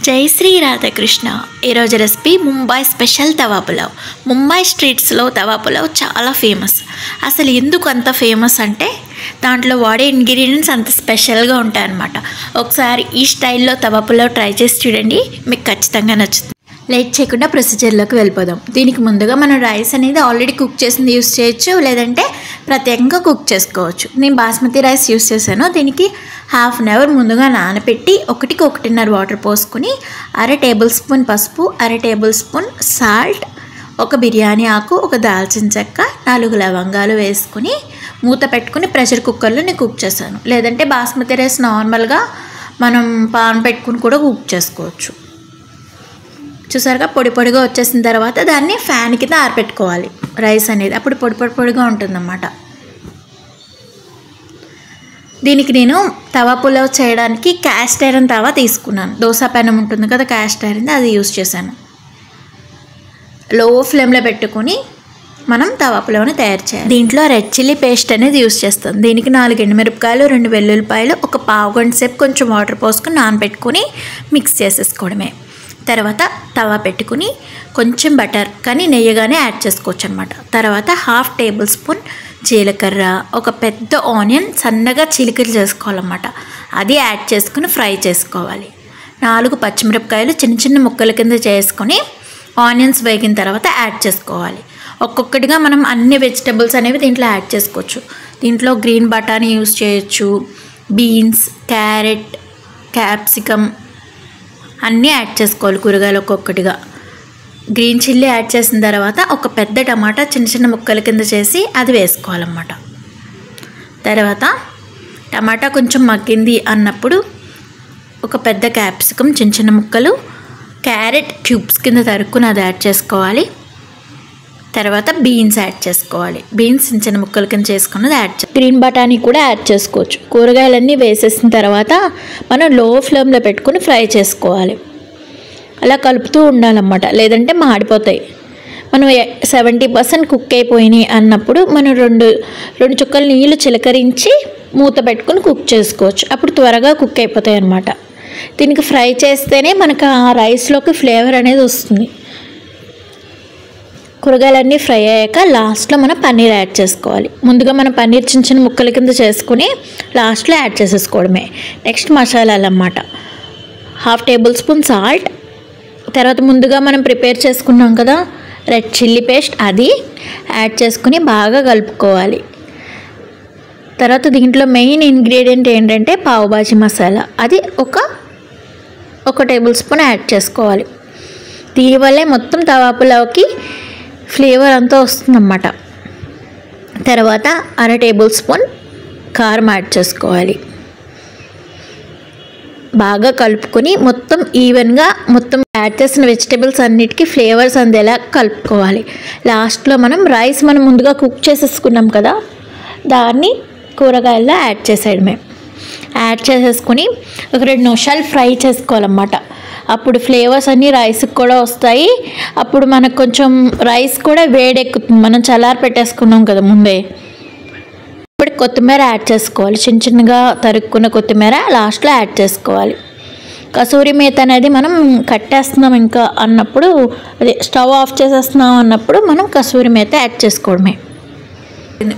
జై శ్రీ రాధాకృష్ణ. ఈరోజు recipe Mumbai special తవా పులావ్. ముంబై స్ట్రీట్స్లో తవా పులావ్ చాలా ఫేమస్. అసలు ఎందుకు అంత ఫేమస్ అంటే దాంట్లో వాడే ఇంగ్రీడియంట్స్ అంత స్పెషల్గా ఉంటాయన్నమాట. ఒకసారి ఈ స్టైల్లో తవా పులావ్ ట్రై చేసి చూడండి, మీకు ఖచ్చితంగా నచ్చుతుంది. లేట్ చేయకుండా ప్రొసీజర్లోకి వెళ్ళిపోదాం. దీనికి ముందుగా మనం రైస్ అనేది ఆల్రెడీ కుక్ చేసింది యూస్ చేయొచ్చు, లేదంటే ప్రత్యేకంగా కుక్ చేసుకోవచ్చు. నేను బాస్మతి రైస్ యూస్ చేశాను. దీనికి హాఫ్ అన్ అవర్ ముందుగా నానబెట్టి 1-1.5 వాటర్ పోసుకొని 1/2 టేబుల్ స్పూన్ పసుపు, 1/2 టేబుల్ స్పూన్ సాల్ట్, ఒక బిర్యానీ ఆకు, ఒక దాల్చిన చెక్క, 4 లవంగాలు వేసుకొని మూత పెట్టుకుని ప్రెషర్ కుక్కర్లో నేను కుక్ చేశాను. లేదంటే బాస్మతి రైస్ నార్మల్గా మనం పాన్ పెట్టుకుని కూడా కుక్ చేసుకోవచ్చు. చూసారుగా పొడి పొడిగా వచ్చేసిన తర్వాత దాన్ని ఫ్యాన్ కింద ఆరబెట్టుకోవాలి. రైస్ అనేది అప్పుడు పొడిగా ఉంటుందన్నమాట. దీనికి నేను తవా పులావ్ చేయడానికి క్యాస్ట్ ఐరన్ తవా తీసుకున్నాను. దోశ పెనం ఉంటుంది కదా, క్యాస్ట్ ఐరన్, అది యూస్ చేశాను. లో ఫ్లేమ్లో పెట్టుకొని మనం తవా పులావ్ని తయారు చేయాలి. దీంట్లో రెడ్ చిల్లీ పేస్ట్ అనేది యూస్ చేస్తాం. దీనికి 4 ఎండుమిరపకాయలు, 2 వెల్లుల్లిపాయలు, ఒక పావు గంట సేపు కొంచెం వాటర్ పోసుకొని నానబెట్టుకొని మిక్స్ చేసేసుకోవడమే. తర్వాత తవా పెట్టుకుని కొంచెం బటర్ కానీ నెయ్యిగానే యాడ్ చేసుకోవచ్చు అనమాట. తర్వాత 1/2 టేబుల్ స్పూన్ జీలకర్ర, ఒక పెద్ద ఆనియన్ సన్నగా చిలికలు చేసుకోవాలన్నమాట. అది యాడ్ చేసుకుని ఫ్రై చేసుకోవాలి. 4 పచ్చిమిరపకాయలు చిన్న ముక్కల కింద చేసుకొని ఆనియన్స్ వేగిన తర్వాత యాడ్ చేసుకోవాలి. ఒక్కొక్కటిగా మనం అన్ని వెజిటబుల్స్ అనేవి దీంట్లో యాడ్ చేసుకోవచ్చు. దీంట్లో గ్రీన్ బటానీ యూస్ చేయొచ్చు, బీన్స్, క్యారెట్, క్యాప్సికమ్ అన్నీ యాడ్ చేసుకోవాలి. కూరగాయలు ఒక్కొక్కటిగా. గ్రీన్ చిల్లీ యాడ్ చేసిన తర్వాత ఒక పెద్ద టమాటా చిన్న ముక్కల కింద చేసి అది వేసుకోవాలన్నమాట. తర్వాత టమాటా కొంచెం మగ్గింది అన్నప్పుడు ఒక పెద్ద క్యాప్సికమ్ చిన్న ముక్కలు, క్యారెట్ క్యూబ్స్ కింద తరుక్కుని అది యాడ్ చేసుకోవాలి. తర్వాత బీన్స్ యాడ్ చేసుకోవాలి. బీన్స్ చిన్న ముక్కల కింద చేసుకున్నది యాడ్ చేయాలి. గ్రీన్ బటానీ కూడా యాడ్ చేసుకోవచ్చు. కూరగాయలన్నీ వేసేసిన తర్వాత మనం లో ఫ్లేమ్లో పెట్టుకుని ఫ్రై చేసుకోవాలి. అలా కలుపుతూ ఉండాలన్నమాట, లేదంటే మాడిపోతాయి. మనం 70% కుక్ అయిపోయినాయి అన్నప్పుడు మనం రెండు చుక్కలు నీళ్ళు చిలకరించి మూత పెట్టుకుని కుక్ చేసుకోవచ్చు. అప్పుడు త్వరగా కుక్ అయిపోతాయి అన్నమాట. దీనికి ఫ్రై చేస్తేనే మనకు ఆ రైస్లోకి ఫ్లేవర్ అనేది వస్తుంది. కూరగాయలన్నీ ఫ్రై అయ్యాక లాస్ట్లో మనం పన్నీర్ యాడ్ చేసుకోవాలి. ముందుగా మనం పన్నీర్ చిన్న ముక్కల కింద చేసుకుని లాస్ట్లో యాడ్ చేసేసుకోవడమే. నెక్స్ట్ మసాలాలు అన్నమాట. 1/2 టేబుల్ స్పూన్ సాల్ట్, తర్వాత ముందుగా మనం ప్రిపేర్ చేసుకున్నాం కదా రెడ్ చిల్లీ పేస్ట్, అది యాడ్ చేసుకుని బాగా కలుపుకోవాలి. తర్వాత దీంట్లో మెయిన్ ఇంగ్రీడియంట్ ఏంటంటే పావ్ భాజీ మసాలా, అది ఒక టేబుల్ స్పూన్ యాడ్ చేసుకోవాలి. దీనివల్లే మొత్తం తవా పులావ్కి ఫ్లేవర్ అంతా వస్తుందన్నమాట. తర్వాత 1/2 టేబుల్ స్పూన్ కారం యాడ్ చేసుకోవాలి. బాగా కలుపుకొని మొత్తం ఈవెన్గా మొత్తం యాడ్ చేసిన వెజిటేబుల్స్ అన్నిటికీ ఫ్లేవర్స్ అందేలా కలుపుకోవాలి. లాస్ట్లో మనం ముందుగా కుక్ చేసేసుకున్నాం కదా, దాన్ని కూరగాయల్లో యాడ్ చేసేయడమే. యాడ్ చేసేసుకొని ఒక 2 నిమిషాలు ఫ్రై చేసుకోవాలన్నమాట. అప్పుడు ఫ్లేవర్స్ అన్నీ రైస్కి కూడా వస్తాయి. అప్పుడు మనకు కొంచెం రైస్ కూడా వేడెక్కుతుంది. మనం చల్లారి పెట్టేసుకున్నాం కదా ముందే. ఇప్పుడు కొత్తిమీర యాడ్ చేసుకోవాలి. చిన్నగా తరుక్కున్న కొత్తిమీర లాస్ట్లో యాడ్ చేసుకోవాలి. కసూరి మేతి అనేది మనం కట్టేస్తున్నాం ఇంకా అన్నప్పుడు, అదే స్టవ్ ఆఫ్ చేసేస్తున్నాం అన్నప్పుడు మనం కసూరి మేతి యాడ్ చేసుకోవడమే.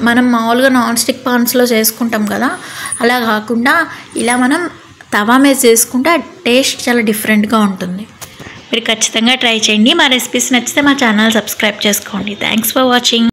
మనం మామూలుగా నాన్ స్టిక్ పాన్స్లో చేసుకుంటాం కదా, అలా కాకుండా ఇలా మనం తవా మీద చేసుకుంటే టేస్ట్ చాలా డిఫరెంట్గా ఉంటుంది. మీరు ఖచ్చితంగా ట్రై చేయండి. మా రెసిపీస్ నచ్చితే మా ఛానల్ సబ్స్క్రైబ్ చేసుకోండి. Thanks for watching.